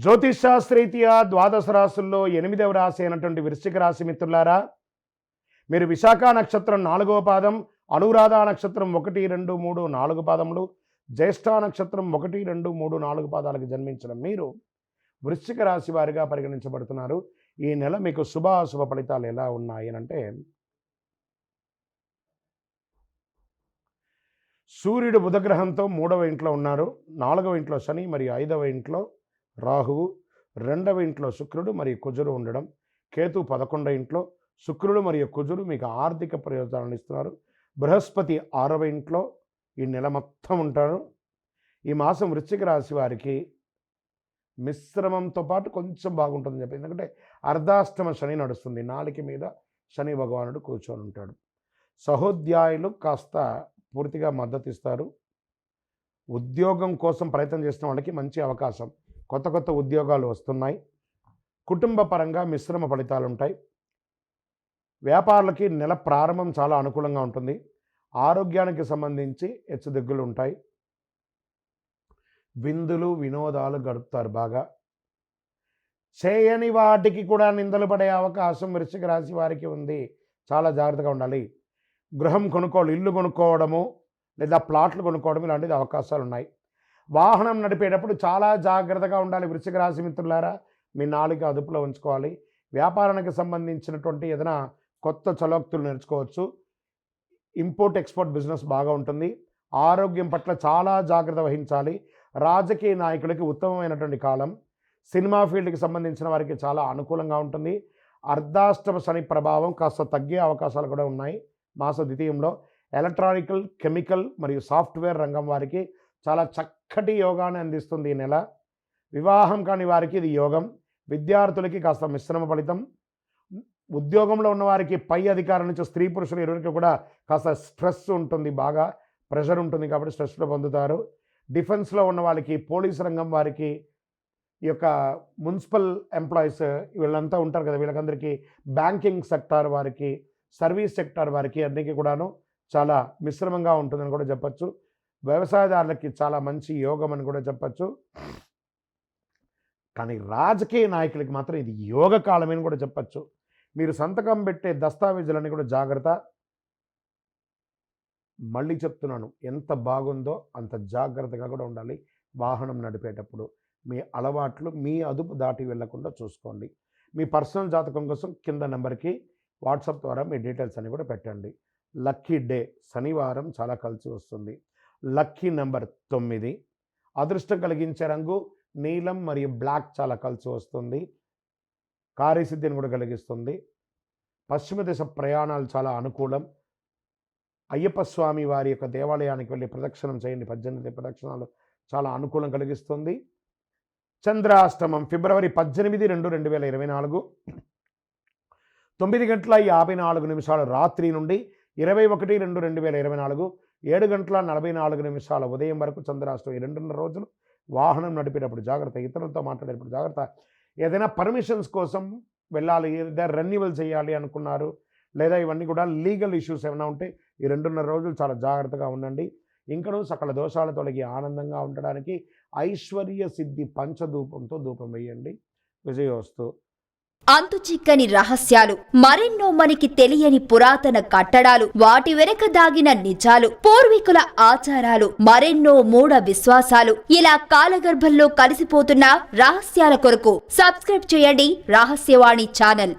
జ్యోతిష్ శాస్త్రీత్యా ద్వాదశ రాశుల్లో 8వ రాశి అయినటువంటి వృశ్చిక రాశి మిత్రులారా, మీరు విశాఖ నక్షత్రం 4వ పాదం, అనురాధ నక్షత్రం 1, 2, 3, 4 పాదములు, జ్యేష్ఠ నక్షత్రం 1, 2, 3, 4 పాదాలకు జన్మించిన మీరు వృశ్చిక రాశి వారిగా పరిగణించబడుతున్నారు. ఈ నెల మీకు శుభాశుభ ఫలితాలు ఎలా ఉన్నాయి అంటే, సూర్యుడు బుధగ్రహంతో 3వ ఇంట్లో ఉన్నారు, 4వ ఇంట్లో శని మరియు 5వ ఇంట్లో రాహువు, 2వ ఇంట్లో శుక్రుడు మరియు కుజుడు ఉండడం, కేతు 11వ ఇంట్లో, శుక్రుడు మరియు కుజుడు మీకు ఆర్థిక ప్రయోజనాలను ఇస్తున్నారు. బృహస్పతి 6వ ఇంట్లో ఈ నెల మొత్తం ఉంటారు. ఈ మాసం వృశ్చిక రాశి వారికి మిశ్రమంతో పాటు కొంచెం బాగుంటుందని చెప్పి, ఎందుకంటే అర్ధాష్టమ శని నడుస్తుంది, నాలుక మీద శని భగవానుడు కూర్చొని ఉంటాడు. సహోద్యాయులు కాస్త పూర్తిగా మద్దతు ఇస్తారు. ఉద్యోగం కోసం ప్రయత్నం చేసిన వాళ్ళకి మంచి అవకాశం, కొత్త కొత్త ఉద్యోగాలు వస్తున్నాయి. కుటుంబ పరంగా మిశ్రమ ఫలితాలు ఉంటాయి. వ్యాపారులకి నెల ప్రారంభం చాలా అనుకూలంగా ఉంటుంది. ఆరోగ్యానికి సంబంధించి హెచ్చుదిగ్గులు ఉంటాయి. విందులు వినోదాలు గడుపుతారు. బాగా చేయని వాటికి కూడా నిందలు పడే అవకాశం వృశ్చిక రాశి వారికి ఉంది. చాలా జాగ్రత్తగా ఉండాలి. గృహం కొనుక్కోవడం, ఇల్లు కొనుక్కోవడము లేదా ప్లాట్లు కొనుక్కోవడం ఇలాంటిది అవకాశాలు ఉన్నాయి. వాహనం నడిపేటప్పుడు చాలా జాగ్రత్తగా ఉండాలి. వృశ్చిక రాశి మిత్రులారా, మీ నాలుక అదుపులో ఉంచుకోవాలి. వ్యాపారానికి సంబంధించినటువంటి ఏదైనా కొత్త చలోక్తులు నేర్చుకోవచ్చు. ఇంపోర్ట్ ఎక్స్పోర్ట్ బిజినెస్ బాగా ఉంటుంది. ఆరోగ్యం పట్ల చాలా జాగ్రత్త వహించాలి. రాజకీయ నాయకులకి ఉత్తమమైనటువంటి కాలం. సినిమా ఫీల్డ్కి సంబంధించిన వారికి చాలా అనుకూలంగా ఉంటుంది. అర్ధాష్టమ శని ప్రభావం కాస్త తగ్గే అవకాశాలు కూడా ఉన్నాయి. మాస ద్వితీయంలో ఎలక్ట్రానికల్, కెమికల్ మరియు సాఫ్ట్వేర్ రంగం వారికి చాలా చక్కటి యోగాన్ని అందిస్తుంది ఈ నెల. వివాహం కాని వారికి ఇది యోగం. విద్యార్థులకి కాస్త మిశ్రమ ఫలితం. ఉద్యోగంలో ఉన్నవారికి పై అధికారుల నుంచి స్త్రీ పురుషులు ఇరువురికి కూడా కాస్త స్ట్రెస్ ఉంటుంది, బాగా ప్రెషర్ ఉంటుంది, కాబట్టి స్ట్రెస్లో పొందుతారు. డిఫెన్స్లో ఉన్న వాళ్ళకి, పోలీసు రంగం వారికి, ఈ యొక్క మున్సిపల్ ఎంప్లాయీస్ వీళ్ళంతా ఉంటారు కదా, వీళ్ళకందరికీ, బ్యాంకింగ్ సెక్టార్ వారికి, సర్వీస్ సెక్టార్ వారికి అన్నిటికీ కూడాను చాలా మిశ్రమంగా ఉంటుందని కూడా చెప్పచ్చు. వ్యవసాయదారులకి చాలా మంచి యోగం అని కూడా చెప్పచ్చు. కానీ రాజకీయ నాయకులకి మాత్రం ఇది యోగ కాలమని కూడా చెప్పచ్చు. మీరు సంతకం పెట్టే దస్తావేజులన్నీ కూడా జాగ్రత్త. మళ్ళీ చెప్తున్నాను, ఎంత బాగుందో అంత జాగ్రత్తగా కూడా ఉండాలి. వాహనం నడిపేటప్పుడు మీ అలవాట్లు మీ అదుపు దాటి వెళ్లకుండా చూసుకోండి. మీ పర్సనల్ జాతకం కోసం కింద నెంబర్కి వాట్సాప్ ద్వారా మీ డీటెయిల్స్ అన్ని కూడా పెట్టండి. లక్కీ డే శనివారం చాలా కలిసి వస్తుంది. Lucky number 9. అదృష్టం కలిగించే రంగు నీలం మరియు బ్లాక్ చాలా కలిసి వస్తుంది. కార్యసిద్ధిని కూడా కలిగిస్తుంది. పశ్చిమ దిశ ప్రయాణాలు చాలా అనుకూలం. అయ్యప్ప స్వామి వారి యొక్క దేవాలయానికి వెళ్ళి ప్రదక్షిణం చేయండి. 18 ప్రదక్షిణాలు చాలా అనుకూలం కలిగిస్తుంది. చంద్రాష్టమం ఫిబ్రవరి 18, 2024 9:54 రాత్రి నుండి 21, 2024 7:44 ఉదయం వరకు చంద్రాష్టమం. ఈ 2.5 రోజులు వాహనం నడిపేటప్పుడు జాగ్రత్త. ఇతరులతో మాట్లాడేటప్పుడు జాగ్రత్త. ఏదైనా పర్మిషన్స్ కోసం వెళ్ళాలి, లేదా రెన్యువల్ చేయాలి అనుకున్నారు, లేదా ఇవన్నీ కూడా లీగల్ ఇష్యూస్ ఏమైనా ఉంటే ఈ 2.5 రోజులు చాలా జాగ్రత్తగా ఉండండి. ఇంకనూ సకల దోషాలు తొలగి ఆనందంగా ఉండడానికి ఐశ్వర్య సిద్ధి పంచధూపంతో ధూపం వేయండి. విజయోస్తు. అంతు చిక్కని రహస్యాలు, మరెన్నో మనకి తెలియని పురాతన కట్టడాలు, వాటి వెనక దాగిన నిజాలు, పూర్వీకుల ఆచారాలు, మరెన్నో మూఢ విశ్వాసాలు, ఇలా కాలగర్భంలో కలిసిపోతున్న రహస్యాల కొరకు సబ్స్క్రైబ్ చేయండి రహస్యవాణి ఛానల్.